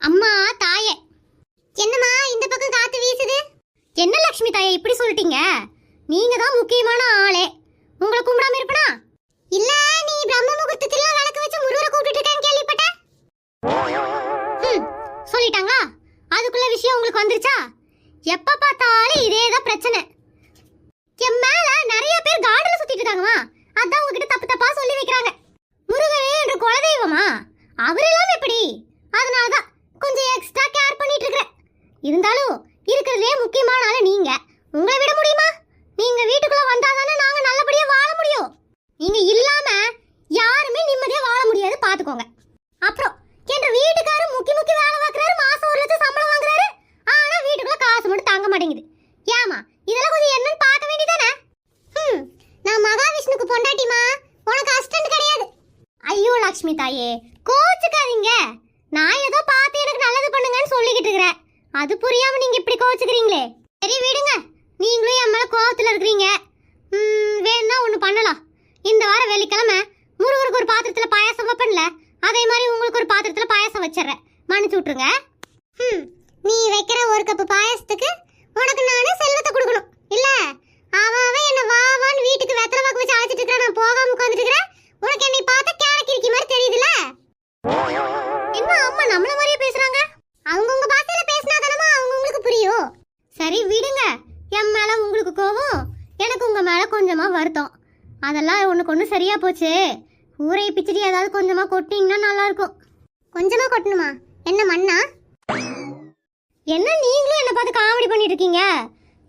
அம்மா தாயே, என்னம்மா இந்த பக்கம் காத்து வீசுது? என்ன லட்சுமி தாயே இப்படி சொல்லிட்டீங்க? நீங்க தான் முக்கியமான ஆளே, உங்களை கும்பிடாம இருப்பனா? இல்ல, நீ பிரம்ம முகூர்த்தத்துல விளக்கு வச்சு முருகரை கூப்பிட்டு இருக்கேன்னு கேள்விப்பட்டேன். சொல்லிட்டாங்களா? அதுக்குள்ள விஷயம் உங்களுக்கு வந்துருச்சா? எப்ப பார்த்தாலும் இதேதான் பிரச்சனை. என் மேல நிறைய பேர் கார்டுல சுத்திட்டு இருக்காங்கம்மா, அதான் உங்ககிட்ட தப்பு தப்பா சொல்லி வைக்கிறாங்க. முருகனே என்ற குலதெய்வமா, அவரெல்லாம் எப்படி? அதனாலதான் கொஞ்சம் எக்ஸ்ட்ரா கேர் பண்ணிட்டு இருக்கிறேன். இருந்தாலும் இருக்கிறதுலே முக்கியமான ஆளு நீங்க, உங்களை விட முடியுமா? நீங்க வீட்டுக்குள்ள வந்தாதானே நாங்க நல்லபடியா வாழ முடியும். நீங்க இல்லாம யாருமே நிம்மதியா வாழ முடியாது, பாத்துக்கோங்க. அப்புறம் என்ற வீட்டுக்காரர் முக்கி முக்கி வேலை பார்க்கறாரு, மாசம் 1 லட்சம் சம்பளம் வாங்குறாரு. ஆனா வீட்டுக்குள்ள காசு மட்டும் தாங்க மாட்டேங்குது. ஏமா இதெல்லாம் கொஞ்சம் என்னன்னு பார்க்க வேண்டியதானே? நான் மகாவிஷ்ணுக்கு பொண்டாட்டிமா, உனக்கு அசிஸ்டன்ட் கிடையாது. ஐயோ லட்சுமி தாயே, கோச்சுக்காதீங்க. நான் ஏதோ பார்த்து எனக்கு நல்லது பண்ணுங்கன்னு சொல்லிக்கிட்டு இருக்கிறேன், அது புரியாம நீங்க இப்படி கோச்சுக்கிறீங்களே. சரி விடுங்க, நீங்களும் என் மேல கோவத்துல இருக்கிறீங்க. வேணா ஒண்ணு பண்ணலாம். இந்த வாரம் வெள்ளிக்கிழமை முருகருக்கு ஒரு பாத்திரத்துல பாயாசம் வைப்பேன்ல, அதே மாதிரி உங்களுக்கு ஒரு பாத்திரத்துல பாயாசம் வச்சிடறேன், மன்னிச்சு விட்டுருங்க. நீ வைக்கிற 1 கப் பாயாசத்துக்கு உனக்கு நானே செல்வத்தை கொடுக்கணும் இல்ல? அவன் என்ன வாவான்னு வீட்டுக்கு வெத்தலை வாக்கு வச்சு அழைச்சிட்டு இருக்கிற, நான் போகாம உட்காந்துட்டு இருக்கிறேன். உனக்கு என்னை பார்த்தா கேரக்கிரிக்கி மாதிரி தெரியுதுல? என்ன அம்மா நம்மள மாதிரியே பேசுறாங்க? அவங்கவுங்க பாஷையில பேசினா தானமா அவங்கவுங்களுக்கு புரியும். சரி விடுங்க, என் மேல உங்களுக்கு கோவம், எனக்கு உங்க மேல கொஞ்சமா வருத்தம். அதெல்லாம் ஒண்ணு சரியா போச்சு. ஊரை பிச்சடி ஏதாவது கொஞ்சமா கொட்டிங்கன்னா நல்லா இருக்கும். கொஞ்சமா கொட்டணுமா? என்ன மண்ணா? என்ன நீங்களும் என்ன பார்த்து காமெடி பண்ணிட்டு இருக்கீங்க?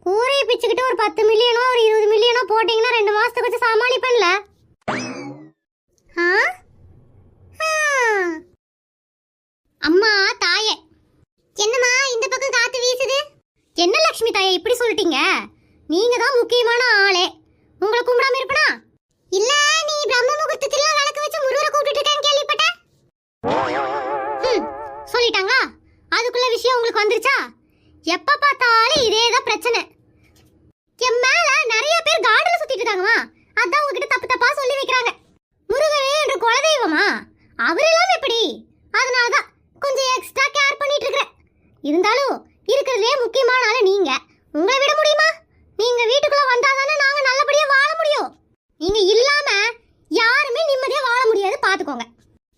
ஊரை பிச்சுக்கிட்டு ஒரு 10 மில்லியனோ ஒரு 20 மில்லியனோ போட்டீங்கன்னா 2 மாசத்துக்கு வச்சு சமாளிப்பேன்ல. அம்மா தாயே, என்னம்மா இந்த பக்கம் காத்து வீசுது? என்ன லட்சுமி தாயே இப்படி சொல்லிட்டீங்க? நீங்க தான் முக்கியமான ஆளே, உங்களை கும்பிடாம இருப்பனா? இல்ல, நீ பிரம்ம முகூர்த்தத்துல விளக்கு வச்சு முருகரை கூப்பிட்டு இருக்கேன்னு கேள்விப்பட்டேன். சொல்லிட்டாங்களா? அதுக்குள்ள விஷயம் உங்களுக்கு வந்துருச்சா? எப்ப பார்த்தாலும் இதேதான் பிரச்சனை. என் மேல நிறைய பேர் கார்டுல சுத்திட்டு இருக்காங்கம்மா, அதான் உங்ககிட்ட தப்பு தப்பா சொல்லி வைக்கிறாங்க. முருகனே என்ற குலதெய்வமா, அவரெல்லாம் எப்படி? அதனாலதான் கொஞ்சம் எக்ஸ்ட்ரா கேர் பண்ணிட்டு இருக்கிறேன். இருந்தாலும் இருக்கிறதுலே முக்கியமான ஆளு நீங்க, உங்களை விட முடியுமா? நீங்க வீட்டுக்குள்ள வந்தாதானே நாங்க நல்லபடியா வாழ முடியும். நீங்க இல்லாம யாருமே நிம்மதியா வாழ முடியாது, பாத்துக்கோங்க.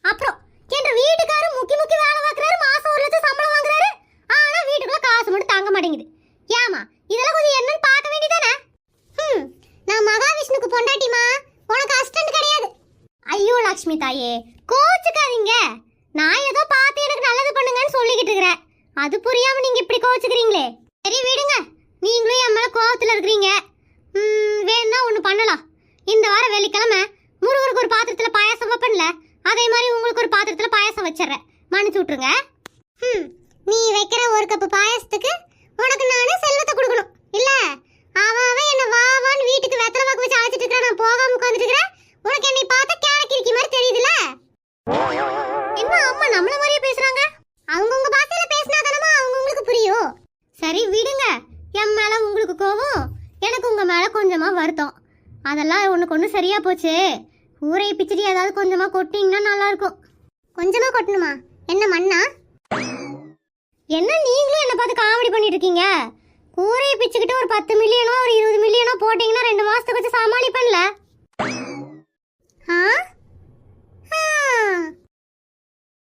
அப்புறம் என்ற வீட்டுக்காரர் முக்கி முக்கி வேலை பார்க்கறாரு, மாசம் 1 லட்சம் சம்பளம் வாங்குறாரு. ஆனா வீட்டுக்குள்ள காசு மட்டும் தாங்க மாட்டேங்குது. ஏமா இதெல்லாம் கொஞ்சம் என்னன்னு பார்க்க வேண்டியதானே? நான் மகாவிஷ்ணுக்கு பொண்டாட்டிமா, உனக்கு அசிஸ்டன்ட் கிடையாது. ஐயோ லட்சுமி தாயே, கோச்சுக்காதீங்க. நான் ஏதோ பார்த்து எனக்கு நல்லது பண்ணுங்கன்னு சொல்லிக்கிட்டு இருக்கிறேன், அது புரியாம நீங்க இப்படி கோச்சுக்கிறீங்களே. சரி விடுங்க, நீங்களும் என் மேல கோவத்துல இருக்கிறீங்க. வேணா ஒண்ணு பண்ணலாம். இந்த வாரம் வெள்ளிக்கிழமை முருகருக்கு ஒரு பாத்திரத்துல பாயாசம் வைப்பேன்ல, அதே மாதிரி உங்களுக்கு ஒரு பாத்திரத்துல பாயாசம் வச்சிடறேன், மன்னிச்சு விட்டுருங்க. நீ வைக்கிற 1 கப் பாயாசத்துக்கு உனக்கு நானே செல்வத்தை கொடுக்கணும் இல்ல? அவன் என்ன வாவான்னு வீட்டுக்கு வெத்தலை வாக்கு வச்சு அழைச்சிட்டு இருக்கிற, நான் போகாம உட்காந்துட்டு இருக்கிறேன். உனக்கு என்னை பார்த்தா கேரக்கிரிக்கி மாதிரி தெரியுதுல? என்ன அம்மா நம்மள மாதிரியே பேசுறாங்க? அவங்கவுங்க பாஷையில பேசினா தானமா அவங்கவுங்களுக்கு புரியும். சரி விடுங்க, என் மேல உங்களுக்கு கோவம், எனக்கு உங்க மேல கொஞ்சமா வருத்தம். அதெல்லாம் ஒண்ணு சரியா போச்சு. ஊரை பிச்சடி ஏதாவது கொஞ்சமா கொட்டிங்கன்னா நல்லா இருக்கும். கொஞ்சமா கொட்டணுமா? என்ன மண்ணா? என்ன நீங்களும் என்ன பார்த்து காமெடி பண்ணிட்டு இருக்கீங்க? ஊரை பிச்சுக்கிட்டு ஒரு 10 மில்லியனோ ஒரு 20 மில்லியனோ போட்டீங்கன்னா 2 மாசத்துக்கு வச்சு சமாளிப்பேன்ல.